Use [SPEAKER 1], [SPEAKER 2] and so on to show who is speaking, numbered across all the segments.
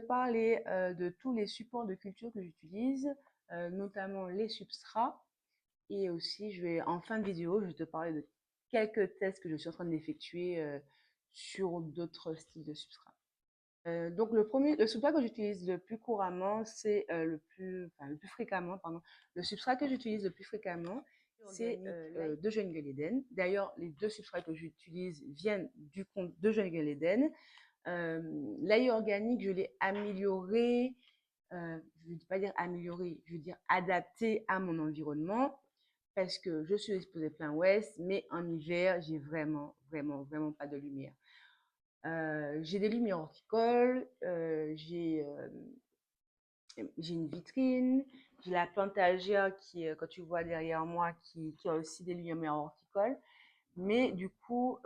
[SPEAKER 1] parler de tous les supports de culture que j'utilise, notamment les substrats. Et aussi, en fin de vidéo, je vais te parler de quelques tests que je suis en train d'effectuer sur d'autres styles de substrats. Donc le substrat que j'utilise le plus couramment, c'est le plus fréquemment, pardon. Le substrat que j'utilise le plus fréquemment, c'est de Jungle Eden. D'ailleurs, les deux substrats que j'utilise viennent du compte de Jungle Eden. L'ail organique, je l'ai amélioré, je ne veux pas dire amélioré, je veux dire adapté à mon environnement parce que je suis exposée plein ouest, mais en hiver, j'ai vraiment, vraiment, vraiment pas de lumière. J'ai des lumières horticoles, j'ai une vitrine, j'ai la plantagia qui, quand tu vois derrière moi, qui a aussi des lumières horticoles. Mais du coup,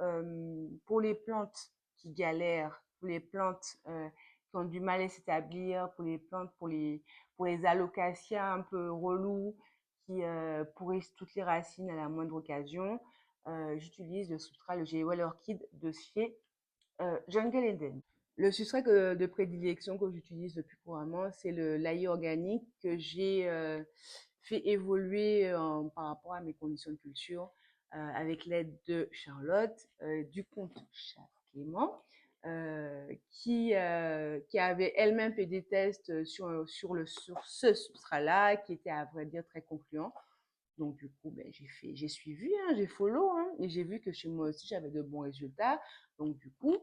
[SPEAKER 1] pour les plantes qui galèrent, pour les plantes qui ont du mal à s'établir, pour les plantes, pour les alocasias un peu relous qui pourrissent toutes les racines à la moindre occasion, j'utilise le substrat, le J-Well Orchid de chez Jungle Eden. Le substrat de prédilection que j'utilise le plus couramment, c'est l'ail organique que j'ai fait évoluer par rapport à mes conditions de culture avec l'aide de Charlotte du compte Chef Clément, qui avait elle-même fait des tests sur ce substrat-là, qui était à vrai dire très concluant. Donc du coup, ben, j'ai suivi, hein, j'ai follow, hein, et j'ai vu que chez moi aussi j'avais de bons résultats. Donc du coup,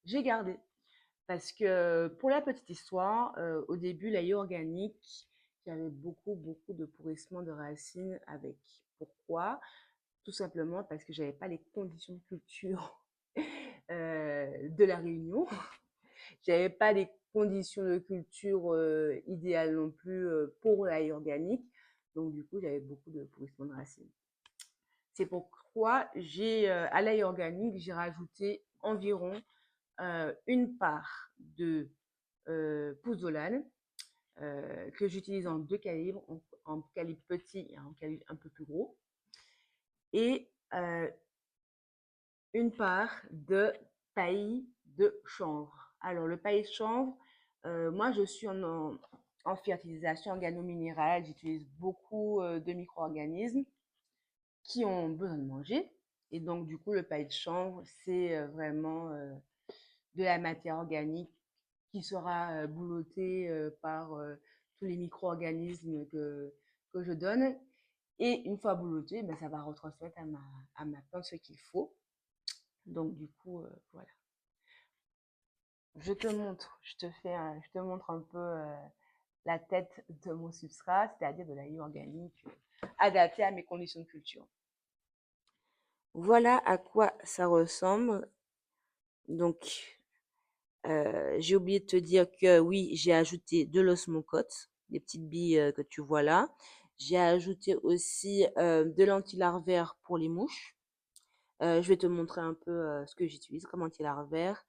[SPEAKER 1] j'ai gardé. Parce que pour la petite histoire, au début, l'ail organique, j'avais beaucoup, beaucoup de pourrissement de racines avec. Pourquoi? Tout simplement parce que j'avais pas les conditions de culture de la Réunion. J'avais pas les conditions de culture idéales non plus pour l'ail organique. Donc du coup, j'avais beaucoup de pourrissement de racines. C'est pourquoi à l'ail organique, j'ai rajouté environ une part de pouzzolane que j'utilise en deux calibres, en calibre petit et en calibre un peu plus gros. Et une part de paillis de chanvre. Alors, le paillis de chanvre, moi, je suis en fertilisation organo-minérale. J'utilise beaucoup de micro-organismes qui ont besoin de manger. Et donc, du coup, le paillis de chanvre, c'est vraiment de la matière organique qui sera boulottée par tous les micro-organismes que je donne. Et une fois boulottée, ben, ça va retransmettre à ma plante ce qu'il faut. Donc, du coup, voilà. Je te montre un peu la tête de mon substrat, c'est-à-dire de l'ail organique adapté à mes conditions de culture. Voilà à quoi ça ressemble. Donc, j'ai oublié de te dire que oui, j'ai ajouté de l'osmocote, des petites billes que tu vois là. J'ai ajouté aussi de l'antilarvaire pour les mouches. Je vais te montrer un peu ce que j'utilise comme antilarvaire.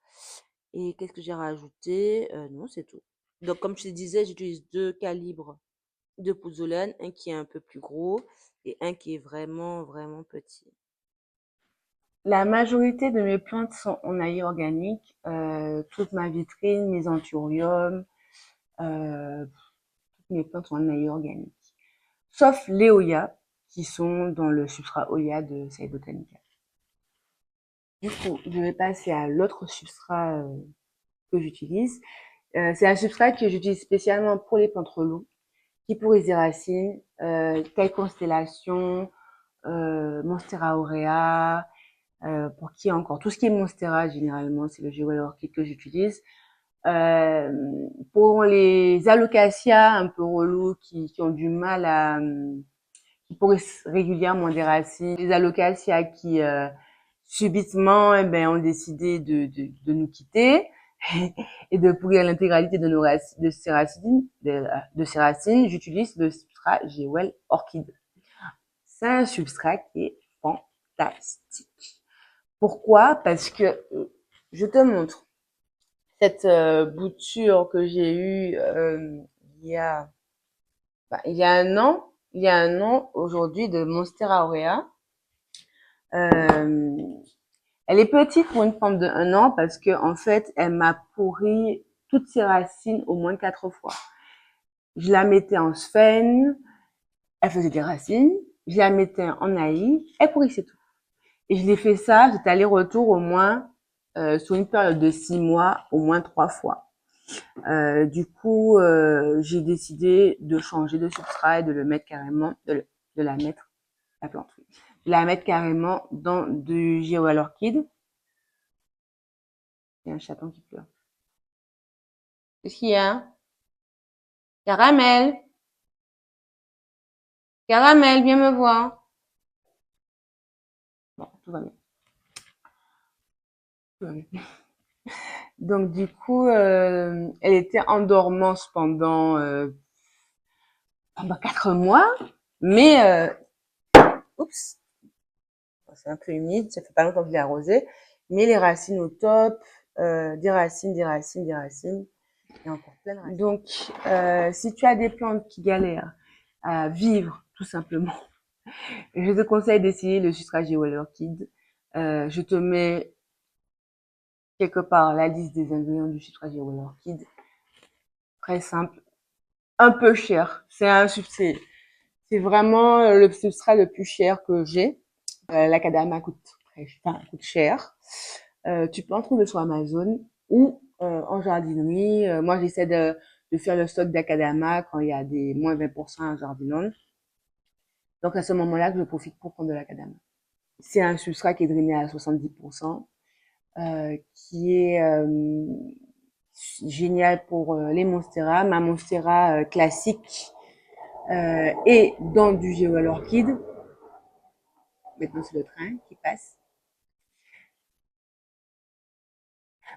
[SPEAKER 1] Et qu'est-ce que j'ai rajouté? Non, c'est tout. Donc, comme je te disais, j'utilise deux calibres de pouzzolane, un qui est un peu plus gros et un qui est vraiment, vraiment petit. La majorité de mes plantes sont en ail organique. Toute ma vitrine, mes anthuriums, toutes mes plantes sont en ail organique. Sauf les Oya, qui sont dans le substrat Oya de Saïd Botanica. Du coup, je vais passer à l'autre substrat que j'utilise. C'est un substrat que j'utilise spécialement pour les plantes reloues, qui pourrissent des racines, telles Constellation, Monstera aurea, pour qui encore tout ce qui est Monstera, généralement, c'est le J-Well Orchid que j'utilise. Pour les alocasias un peu relous qui ont du mal qui pourrissent régulièrement des racines, les alocasias qui subitement ont décidé de nous quitter et de pourrir l'intégralité de ces racines, j'utilise le substrat J-Well Orchid. C'est un substrat qui est fantastique. Pourquoi? Parce que je te montre cette bouture que j'ai eue il y a un an aujourd'hui de Monstera aurea. Elle est petite pour une plante de 1 an parce que en fait elle m'a pourri toutes ses racines au moins 4 fois. Je la mettais en sphène, elle faisait des racines. Je la mettais en naïf, elle pourrissait tout. Et je l'ai fait ça, j'étais aller-retour au moins, sur une période de 6 mois, au moins 3 fois. Du coup, j'ai décidé de changer de substrat et de le mettre carrément, de la mettre, la plante, oui. De la mettre carrément dans du Géoal Orchid. Il y a un chaton qui pleure. Qu'est-ce qu'il y a? Caramel! Caramel, viens me voir. Bon, tout va bien. Tout va bien. Donc du coup, elle était en dormance pendant 4 mois, mais oups, c'est un peu humide, ça fait pas longtemps que je l'ai arrosé, mais les racines au top, des racines, des racines, des racines, et encore plein de racines. Donc, si tu as des plantes qui galèrent à vivre, tout simplement, je te conseille d'essayer le substrat Géoal Orchid. Je te mets quelque part la liste des ingrédients du substrat Géoal Orchid. Très simple, un peu cher. C'est vraiment le substrat le plus cher que j'ai. L'acadama coûte cher. Tu peux en trouver sur Amazon ou en jardinerie. Moi, j'essaie de faire le stock d'acadama quand il y a des moins 20% en jardinage. Donc, à ce moment-là, je profite pour prendre de l'acadama. C'est un substrat qui est drainé à 70%, qui est génial pour les monstera. Ma monstera classique et dans du Géoal Orchid. Maintenant, c'est le train qui passe.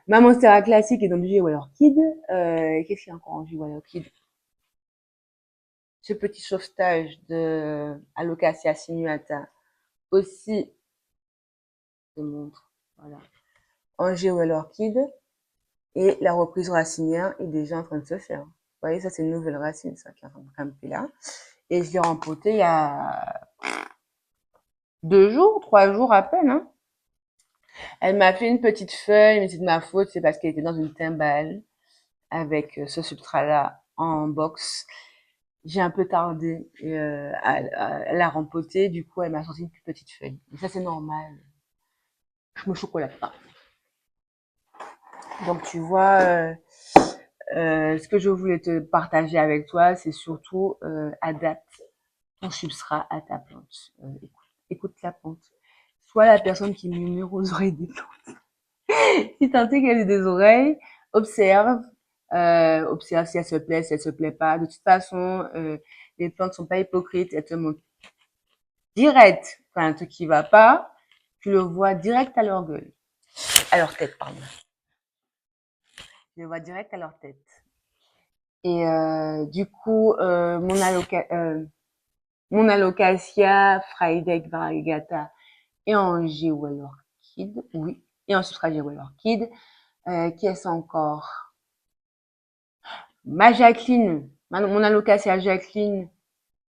[SPEAKER 1] Ma monstera classique est dans du Géoal Orchid. Qu'est-ce qu'il y a encore en Géoal Orchid? Ce petit sauvetage de Alocasia sinuata aussi, je te montre, voilà, en Géoal Orchid. Et la reprise racinière est déjà en train de se faire. Vous voyez, ça c'est une nouvelle racine, ça, qui est en train de grimper là. Et je l'ai rempoté il y a 2 jours, 3 jours à peine, hein. Elle m'a fait une petite feuille, mais c'est de ma faute, c'est parce qu'elle était dans une timbale avec ce substrat-là en box. J'ai un peu tardé à la rempoter, du coup elle m'a sorti une petite feuille. Mais ça c'est normal, je me chocolate pas. Donc tu vois, ce que je voulais te partager avec toi, c'est surtout adapte ton substrat à ta plante. Écoute la plante. Sois la personne qui murmure aux oreilles des plantes. Si tant est qu'elle a des oreilles, observe, observe si elle se plaît, si elle se plaît pas. De toute façon, les plantes sont pas hypocrites, elles te montrent direct quand un truc qui va pas, tu le vois direct à leur gueule, à leur tête, pardon. Tu le vois direct à leur tête. Et du coup, mon Alocasia Fraideck variegata est en Géoal Orchid, oui, et en substrat Géoal Orchid. Qu'est-ce encore? Ma Jacqueline, mon Alocasia Jacqueline,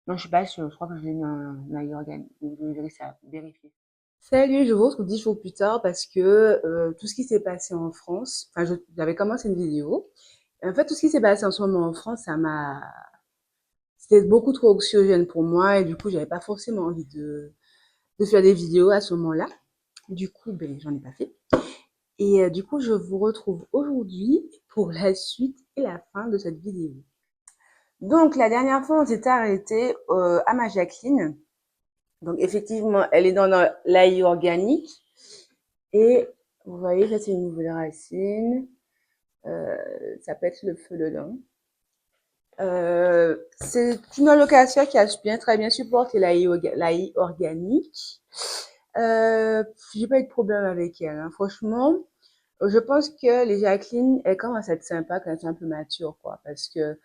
[SPEAKER 1] non, je suis pas sûre, je crois que je l'ai mis en ail organique, je vais vérifier. Salut, je vous retrouve 10 jours plus tard parce que tout ce qui s'est passé en France, enfin, j'avais commencé une vidéo. Et en fait, tout ce qui s'est passé en ce moment en France, c'était beaucoup trop anxiogène pour moi et du coup, j'avais pas forcément envie de faire des vidéos à ce moment-là. Du coup, ben, j'en ai pas fait. Et du coup, je vous retrouve aujourd'hui pour la suite et la fin de cette vidéo. Donc, la dernière fois, on s'était arrêté à ma Jacqueline. Donc, effectivement, elle est dans l'ail organique. Et vous voyez, ça, c'est une nouvelle racine. Ça peut être le feu de lin. C'est une allocation qui a bien, très bien supporté l'ail organique. J'ai pas eu de problème avec elle, hein. Franchement, je pense que les Jacqueline, elles commencent à être sympa quand elles sont un peu matures, quoi. Parce que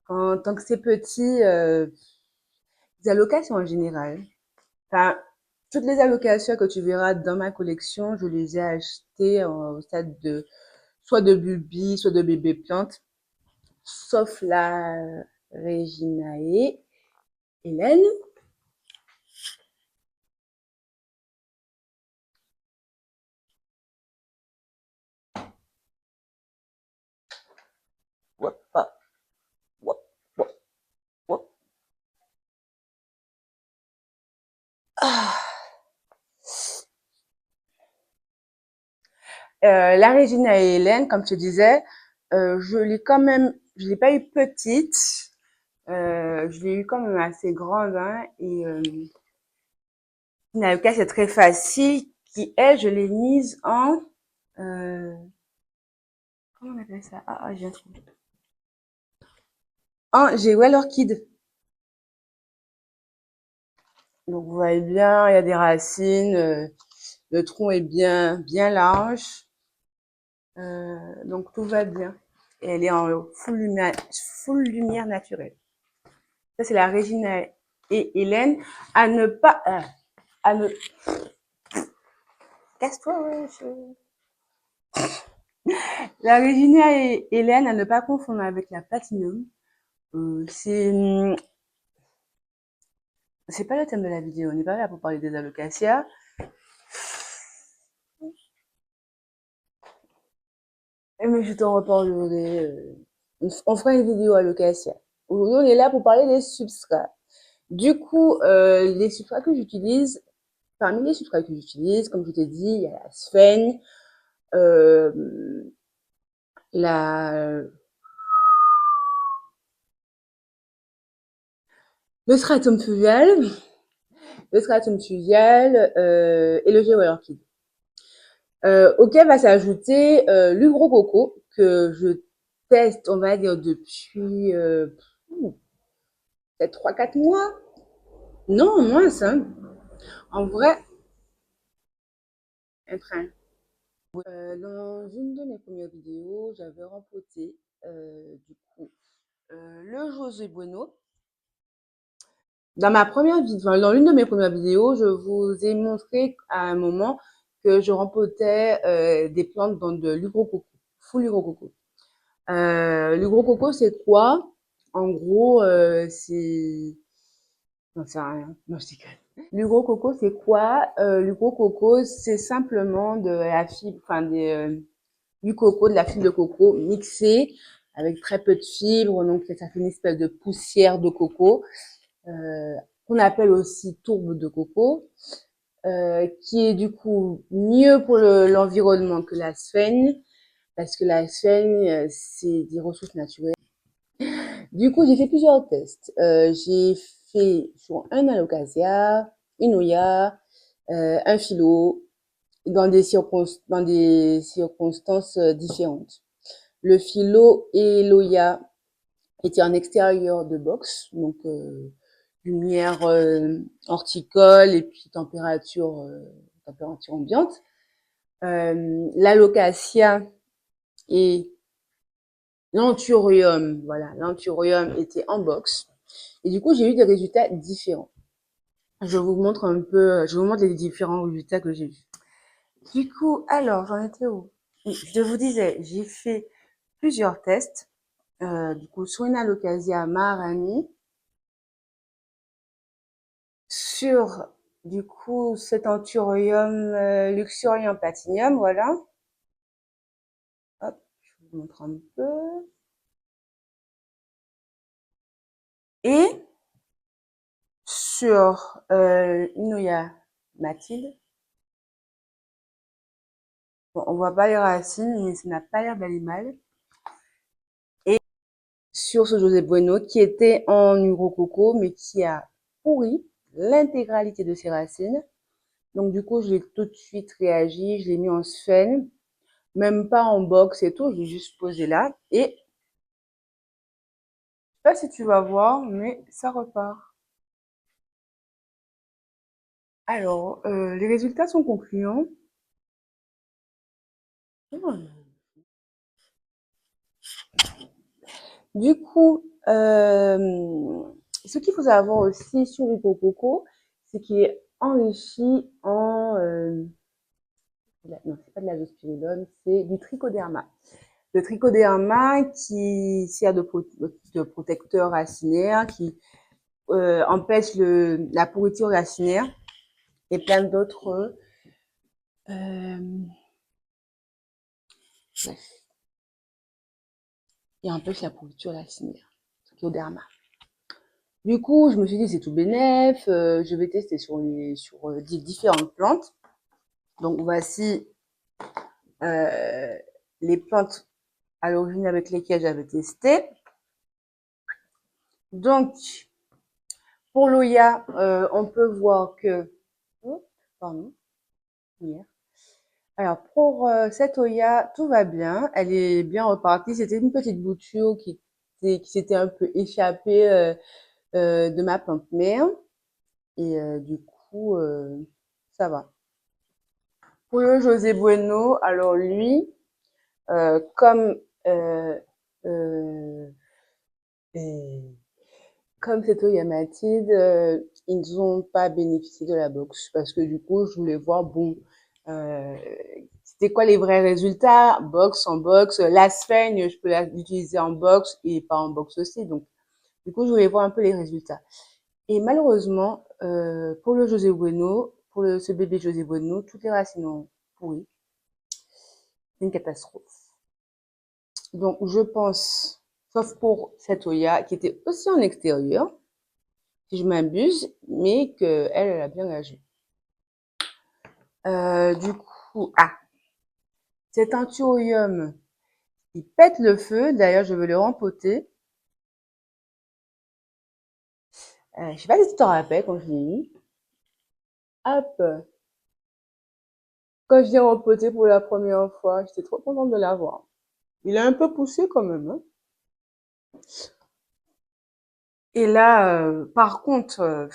[SPEAKER 1] tant que c'est petit, les allocations en général, enfin, toutes les allocations que tu verras dans ma collection, je les ai achetées au stade de soit de bulbie, soit de bébé plante, sauf la Reginae Hélène. Hop, hop, hop, hop, hop. Ah. La Régina et Hélène, comme je te disais, je l'ai pas eu petite, je l'ai eu quand même assez grande, hein, et une allocation c'est très facile, qui est, je l'ai mise en, euh, comment on appelle ça? J'ai un trou. En Jewel Orchid. Donc vous voyez bien, il y a des racines, le tronc est bien large, donc tout va bien. Et elle est en full lumière naturelle. Ça, c'est la Régina et Hélène. À ne pas, à ne, casse-toi, ouais, La Régina et Hélène, à ne pas confondre avec la Platinum. Euh, c'est, c'est pas le thème de la vidéo. On n'est pas là pour parler des alocasias. Mais je t'en reparlerai. On fera une vidéo alocasia. Aujourd'hui, on est là pour parler des substrats. Du coup, les substrats que j'utilise, parmi les substrats que j'utilise, comme je t'ai dit, il y a la sphène, euh, la, le stratum fluvial, et le géo orchide. Auquel va s'ajouter l'ugro coco que je teste, on va dire, depuis peut-être 3-4 mois. Non, moins ça. En vrai, un train. Dans une de mes premières vidéos, j'avais remporté du coup le José Bueno. Dans l'une de mes premières vidéos, je vous ai montré à un moment que je rempotais des plantes dans de l'ugrococo, full ugrococo. L'ugrococo, c'est quoi? En gros, c'est... Non, c'est rien. Non, je déconne. L'ugrococo, c'est quoi? L'ugrococo, c'est simplement de la fibre, enfin du coco, de la fibre de coco mixée avec très peu de fibres, donc ça fait une espèce de poussière de coco euh, qu'on appelle aussi tourbe de coco, qui est du coup mieux pour l'environnement que la sphène, parce que la sphène, c'est des ressources naturelles. Du coup, j'ai fait plusieurs tests. J'ai fait sur un alocasia, une oya, un philo, dans des circonstances différentes. Le philo et l'oya étaient en extérieur de box, donc lumière horticole et puis température ambiante. L'alocasia et l'anthurium, voilà, l'anthurium était en box. Et du coup, j'ai eu des résultats différents. Je vous montre les différents résultats que j'ai eu. Du coup, alors, j'en étais où? Je vous disais, j'ai fait plusieurs tests. Du coup, sur une alocasia marani, sur, du coup, cet anthurium luxuriant platinium, voilà. Hop, je vous montre un peu. Et sur Inuya Mathilde. Bon, on voit pas les racines, mais ça n'a pas l'air d'aller mal. Et sur ce José Bueno, qui était en urococo, mais qui a pourri l'intégralité de ses racines. Donc du coup, je l'ai tout de suite réagi, je l'ai mis en sphène, même pas en box et tout, je l'ai juste posé là. Et je sais pas si tu vas voir, mais ça repart. Alors, les résultats sont concluants. Du coup, ce qu'il faut savoir aussi sur le coco, c'est qu'il est enrichi en... non, c'est pas de l'azospirillum, c'est du trichoderma. Le trichoderma qui sert de protecteur racinaire, qui empêche la pourriture racinaire et plein d'autres... Euh, et empêche la pourriture racinaire, Scleroderma. Du coup, je me suis dit, c'est tout bénef, je vais tester sur différentes plantes. Donc, voici les plantes à l'origine avec lesquelles j'avais testé. Donc, pour l'Oya, on peut voir que... Oh, pardon, hier. Alors, pour cette Oya, tout va bien. Elle est bien repartie. C'était une petite bouture qui s'était un peu échappée de ma plante mère. Et du coup, ça va. Pour le José Bueno, alors lui, comme euh, euh, euh, comme c'est Yamatide, ils n'ont pas bénéficié de la box parce que du coup, je voulais voir, bon, euh, c'était quoi les vrais résultats, box, en box, la sphène, je peux l'utiliser en box et pas en box aussi. Donc, du coup, je voulais voir un peu les résultats. Et malheureusement, pour le José Bueno, ce bébé José Bueno, toutes les racines ont pourri. C'est une catastrophe. Donc, je pense, sauf pour cette Oya qui était aussi en extérieur, si je m'abuse, mais qu'elle, elle a bien réagi. Du coup, cet anthurium, il pète le feu. D'ailleurs, je vais le rempoter. Je sais pas si tu t'en rappelles quand je l'ai eu. Hop, quand je l'ai rempoté pour la première fois, j'étais trop contente de l'avoir. Il a un peu poussé quand même, hein. Et là, par contre,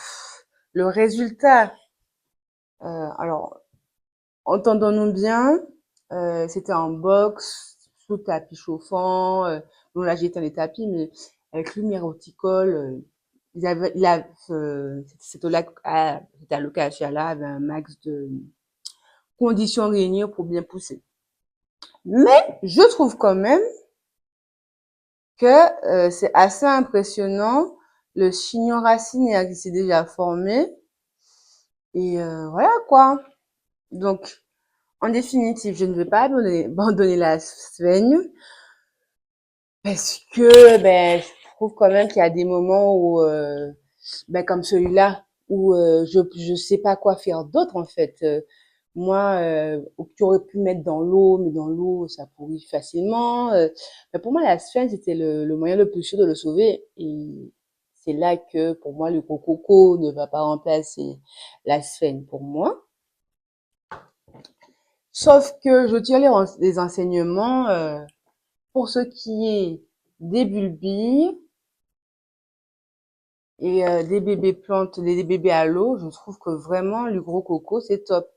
[SPEAKER 1] le résultat, alors, entendons-nous bien, c'était en box, sous tapis chauffant. Bon, là, j'ai éteint les tapis, mais avec lumière horticole, cette allocatia-là avait un max de conditions réunies pour bien pousser. Mais je trouve quand même que c'est assez impressionnant le chignon racinaire qui s'est déjà formé. Et voilà quoi. Donc, en définitive, je ne vais pas abandonner la Sphène parce que je trouve quand même qu'il y a des moments où, comme celui-là, où je sais pas quoi faire d'autre en fait. Moi, tu aurais pu mettre dans l'eau, mais dans l'eau, ça pourrit facilement. Mais pour moi, la Sphène, c'était le moyen le plus sûr de le sauver. Et c'est là que, pour moi, le gros coco ne va pas remplacer la Sphène pour moi. Sauf que je tire les enseignements pour ce qui est des bulbilles et des bébés plantes, des bébés à l'eau. Je trouve que vraiment le gros coco c'est top.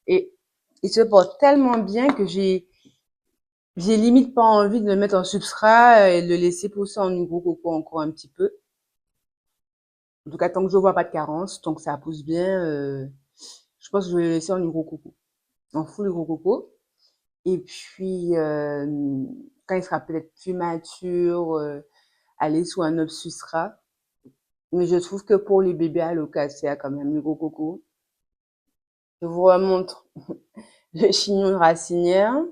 [SPEAKER 1] Et il se porte tellement bien que j'ai limite pas envie de le mettre en substrat et de le laisser pousser en gros coco encore un petit peu. En tout cas, tant que je vois pas de carence, tant que ça pousse bien, je pense que je vais le laisser en gros coco, en full gros coco. Et puis, quand il sera peut-être plus mature, aller sous un autre substrat. Mais je trouve que pour les bébés alocacea, quand même, le gros coco, je vous remontre le chignon racinière.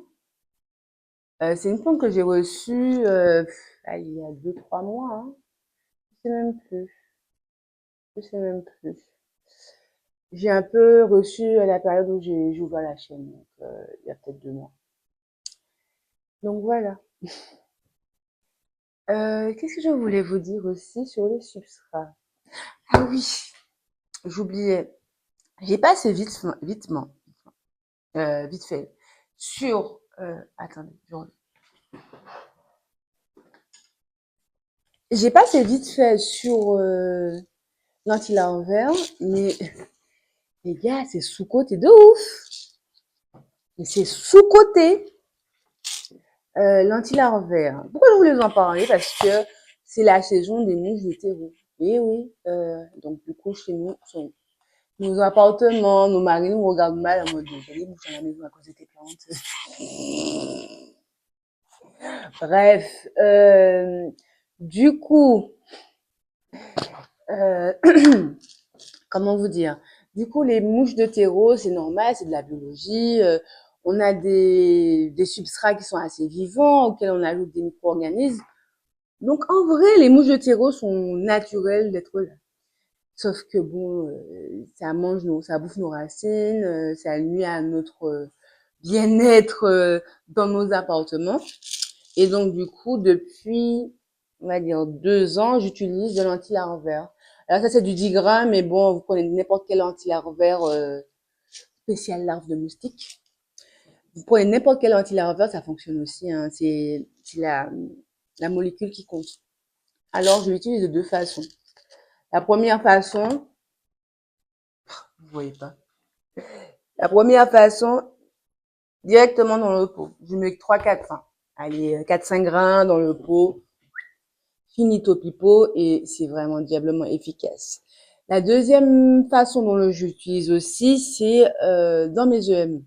[SPEAKER 1] C'est une plante que j'ai reçue il y a 2, 3 mois. Hein. Je sais même plus. Je sais même plus. J'ai un peu reçu à la période où j'ai ouvert la chaîne, donc il y a peut-être 2 mois. Donc voilà. Qu'est-ce que je voulais vous dire aussi sur les substrats? Ah oui, j'oubliais. J'ai passé vite fait sur. Attendez, j'ai passé vite fait sur l'antilarve vert, mais les gars, c'est sous-côté de ouf. Et c'est sous-côté l'antilarve vert. Pourquoi je voulais vous en parler? Parce que c'est la saison des mouches de terreau. Et oui, donc du coup, chez nous, sur nos appartements, nos maris nous regardent mal en mode, il y a des mouches à la maison à cause de tes plantes. Bref, du coup, euh, comment vous dire? Du coup, les mouches de terreau, c'est normal, c'est de la biologie. On a des substrats qui sont assez vivants, auxquels on ajoute des micro-organismes. Donc, en vrai, les mouches de terreau sont naturelles d'être là. Sauf que bon, ça bouffe nos racines, ça nuit à notre bien-être dans nos appartements. Et donc, du coup, depuis, on va dire, 2 ans, j'utilise de l'anti-larvaire. Alors ça, c'est du 10 grammes, mais bon, vous prenez n'importe quel anti-larvaire spécial larve de moustique. Vous prenez n'importe quel anti-larvaire, ça fonctionne aussi, hein. C'est la molécule qui compte. Alors, je l'utilise de deux façons. La première façon, vous voyez pas. La première façon, directement dans le pot. Je mets 3-4, enfin, allez, 4-5 grains dans le pot, finito pipo, et c'est vraiment diablement efficace. La deuxième façon dont j'utilise aussi, c'est dans mes EM.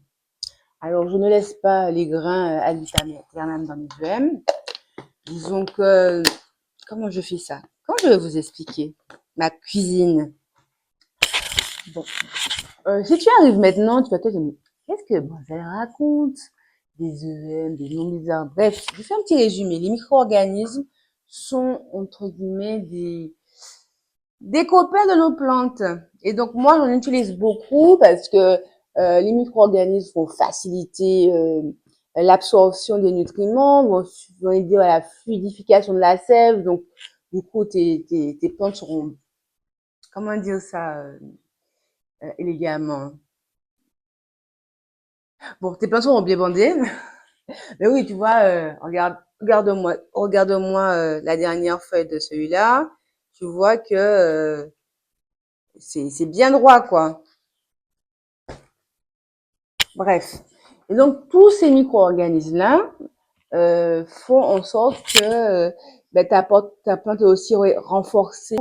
[SPEAKER 1] Alors, je ne laisse pas les grains à vitam aeternam dans mes EM. Disons que, comment je fais ça? Comment je vais vous expliquer ma cuisine? Bon, si tu arrives maintenant, tu vas te dire, mais qu'est-ce que bon, elle raconte? Des EM, des noms bizarres. Bref, je fais un petit résumé. Les micro-organismes sont, entre guillemets, des copains de nos plantes. Et donc, moi, j'en utilise beaucoup parce que les micro-organismes vont faciliter l'absorption des nutriments, vont aider à la fluidification de la sève. Donc, du coup, tes plantes seront, comment dire ça élégamment? Bon, tes plantes seront bien bandées. Mais oui, tu vois, regarde-moi la dernière feuille de celui-là. Tu vois que c'est bien droit, quoi. Bref. Et donc, tous ces micro-organismes-là font en sorte que ben, ta plante est aussi renforcée.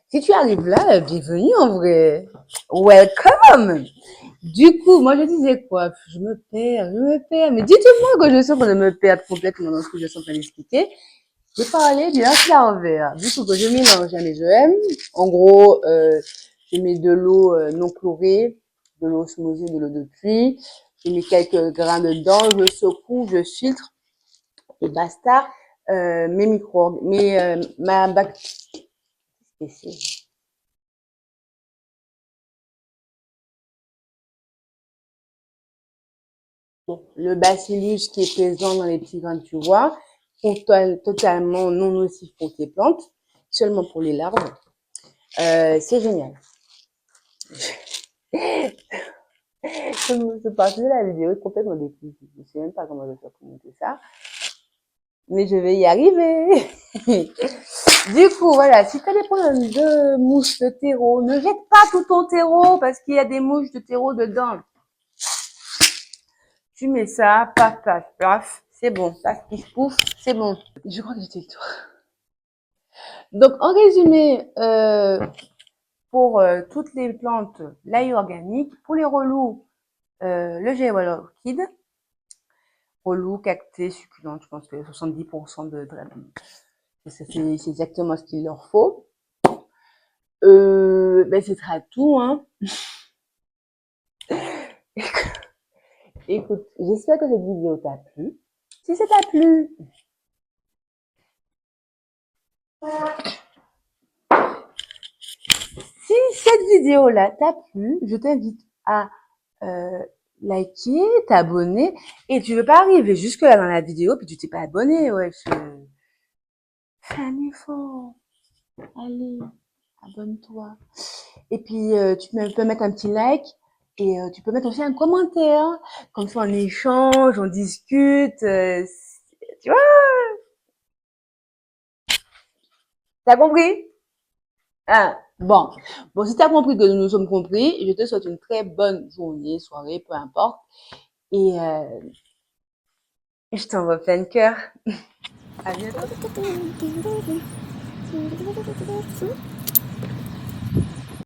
[SPEAKER 1] Si tu arrives là, bienvenue en vrai. Welcome! Du coup, moi je disais quoi? Je me perds. Mais dites-moi que je suis en train de me perdre complètement dans ce que je suis en train d'expliquer. J'ai parlé du l'envers. Du coup, que je mélange à mes EM. En gros, je mets de l'eau non chlorée, de l'eau osmosée, de l'eau de pluie. Je mets quelques grains dedans, je secoue, je filtre et basta. Ma bac, bon, le bacillus qui est présent dans les petits grains que tu vois, totalement non nocif pour tes plantes, seulement pour les larves. C'est génial. Cette partie de la vidéo est complètement déclic. Je ne sais même pas comment je vais faire pour monter ça, mais je vais y arriver. Du coup, voilà, si tu as des problèmes de mouches de terreau, ne jette pas tout ton terreau parce qu'il y a des mouches de terreau dedans. Tu mets ça, paf, paf, paf, c'est bon. Paf, pif, pouf, c'est bon. Je crois que j'ai fait le tour. Donc, en résumé, pour toutes les plantes, l'ail organique. Pour les relous, le géol orchide. Relou, cactés, succulents, je pense que 70% c'est exactement ce qu'il leur faut. Ben, ce sera tout, hein. Écoute, j'espère que cette vidéo t'a plu. Si ça t'a plu, si cette vidéo-là t'a plu, je t'invite à euh, liker, t'abonner. Et tu veux pas arriver jusque-là dans la vidéo, puis tu t'es pas abonné, ouais. Fais un effort. Allez, abonne-toi. Et puis, peux mettre un petit like. Et tu peux mettre aussi un commentaire. Comme ça, on échange, on discute. Tu vois, t'as compris? Ah, bon. Bon, si t'as compris que nous nous sommes compris, je te souhaite une très bonne journée, soirée, peu importe. Et je t'envoie plein de cœur. À bientôt.